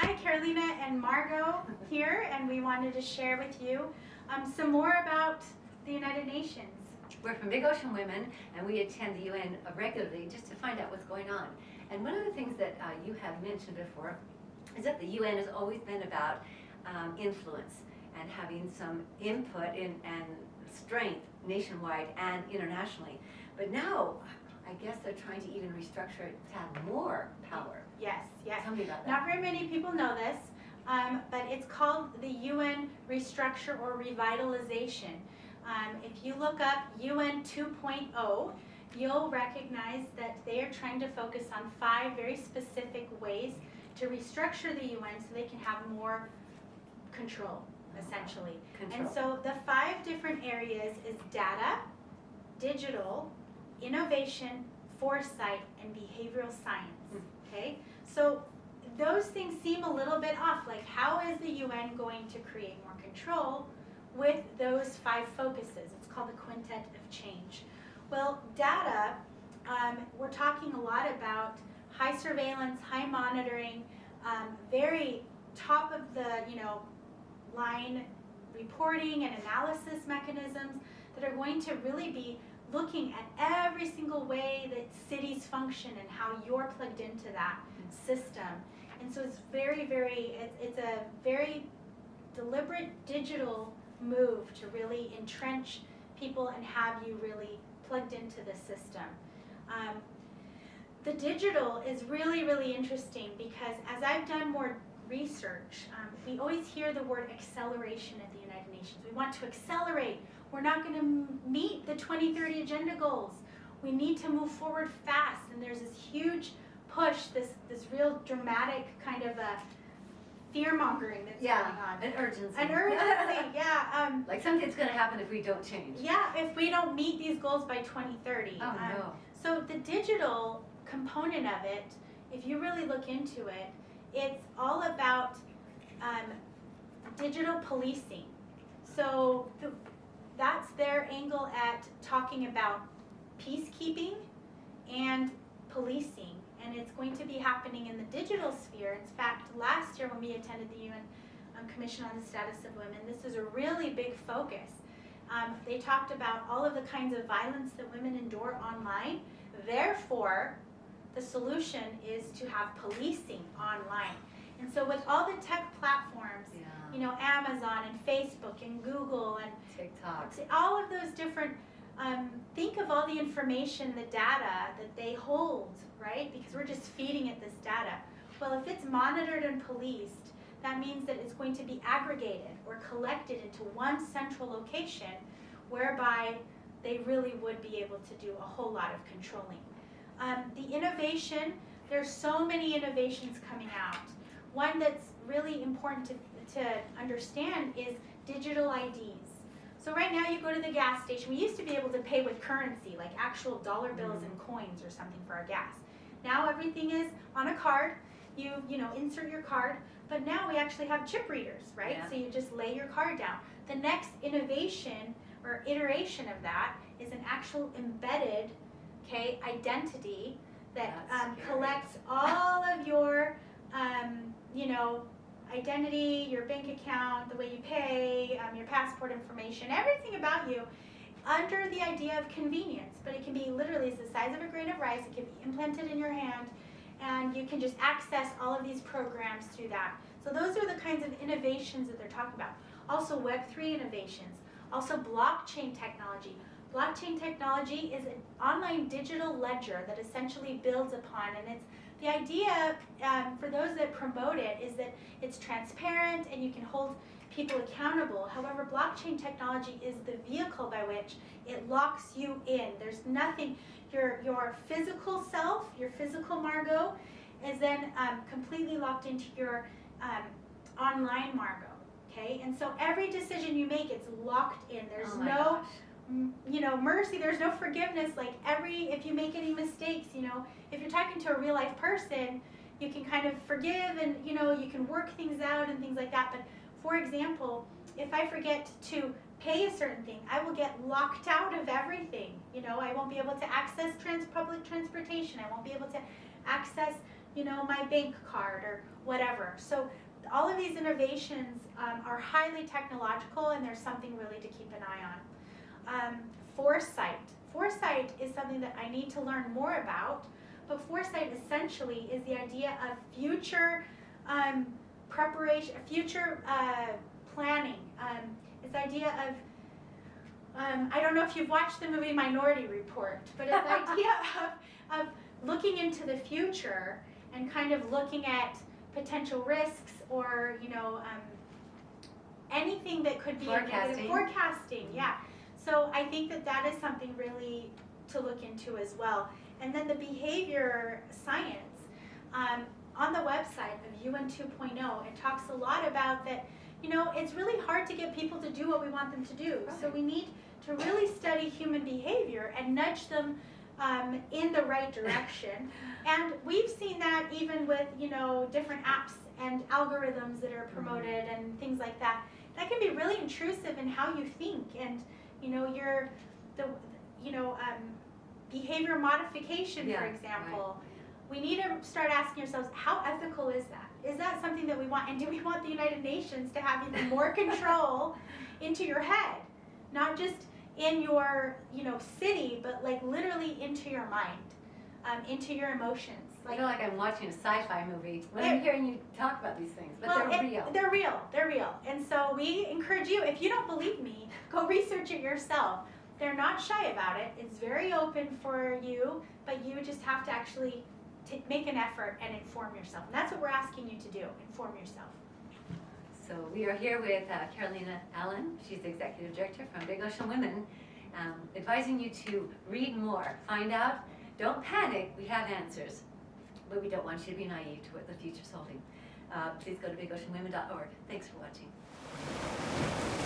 Hi, Carolina and Margot here, and we wanted to share with you some more about the United Nations. We're from Big Ocean Women, and we attend the UN regularly just to find out what's going on. And one of the things that you have mentioned before is that the UN has always been about influence and having some input and strength nationwide and internationally. But now, I guess they're trying to even restructure it to have more power. Yes. Tell me about that. Not very many people know this, but it's called the UN Restructure or Revitalization. If you look up UN 2.0, you'll recognize that they are trying to focus on 5 very specific ways to restructure the UN so they can have more control, essentially. Control. And so the 5 different areas is data, digital, innovation, foresight, and behavioral science. Okay? So those things seem a little bit off. Like, how is the UN going to create more control with those 5 focuses? It's called the quintet of change. Well, data, we're talking a lot about high surveillance, high monitoring, very top of the line reporting and analysis mechanisms that are going to really be looking at every single way that cities function and how you're plugged into that system. And so it's it's a very deliberate digital move to really entrench people and have you really plugged into the system. The digital is really interesting because as I've done more research, we always hear the word acceleration at the United Nations. We want to accelerate. We're not going to meet the 2030 agenda goals. We need to move forward fast, and there's this huge push, this real dramatic kind of a fear-mongering that's going on. An urgency. Yeah. Like something's going to happen if we don't change. Yeah, if we don't meet these goals by 2030. Oh, no. So the digital component of it, if you really look into it, it's all about digital policing. So that's their angle at talking about peacekeeping and policing. And it's going to be happening in the digital sphere. In fact, last year when we attended the UN Commission on the Status of Women, this is a really big focus. They talked about all of the kinds of violence that women endure online. Therefore, the solution is to have policing online. And so with all the tech platforms, Amazon and Facebook and Google and TikTok, all of those different, think of all the information, the data that they hold, right? Because we're just feeding it this data. Well, if it's monitored and policed, that means that it's going to be aggregated or collected into one central location whereby they really would be able to do a whole lot of controlling. The innovation, there's so many innovations coming out. One that's really important to understand is digital IDs. So right now you go to the gas station. We used to be able to pay with currency, like actual dollar bills and coins or something for our gas. Now everything is on a card. You insert your card, but now we actually have chip readers, right? Yeah. So you just lay your card down. The next innovation or iteration of that is an actual embedded identity that collects all of your, identity, your bank account, the way you pay, your passport information, everything about you, under the idea of convenience. But it can be literally it's the size of a grain of rice. It can be implanted in your hand, and you can just access all of these programs through that. So those are the kinds of innovations that they're talking about. Also Web3 innovations, also blockchain technology. Blockchain technology is an online digital ledger that essentially builds upon, and it's the idea for those that promote it is that it's transparent and you can hold people accountable. However, blockchain technology is the vehicle by which it locks you in. There's nothing, your physical self, your physical Margot, is then completely locked into your online Margot. Okay, and so every decision you make, it's locked in. There's mercy, there's no forgiveness. Like if you make any mistakes, if you're talking to a real life person, you can kind of forgive and, you can work things out and things like that. But for example, if I forget to pay a certain thing, I will get locked out of everything. I won't be able to access public transportation. I won't be able to access my bank card or whatever. So all of these innovations are highly technological, and there's something really to keep an eye on. Foresight. Foresight is something that I need to learn more about, but foresight essentially is the idea of future preparation, future planning. It's the idea of, I don't know if you've watched the movie Minority Report, but it's the idea of looking into the future and kind of looking at potential risks or, anything that could be forecasting, yeah. So I think that is something really to look into as well. And then the behavior science, on the website of UN 2.0, it talks a lot about that, it's really hard to get people to do what we want them to do. Right. So we need to really study human behavior and nudge them in the right direction. And we've seen that even with, different apps and algorithms that are promoted and things like that. That can be really intrusive in how you think and, behavior modification, for example. Right. We need to start asking ourselves, how ethical is that? Is that something that we want? And do we want the United Nations to have even more control into your head? Not just in your, city, but like literally into your mind, into your emotions. I feel like I'm watching a sci-fi movie when I'm hearing you talk about these things, but they're real. They're real. They're real. And so we encourage you, if you don't believe me, go research it yourself. They're not shy about it. It's very open for you, but you just have to actually make an effort and inform yourself. And that's what we're asking you to do, inform yourself. So we are here with Carolina Allen. She's the Executive Director from Big Ocean Women, advising you to read more, find out. Don't panic, we have answers, but we don't want you to be naive to what the future's holding. Please go to bigoceanwomen.org. Thanks for watching.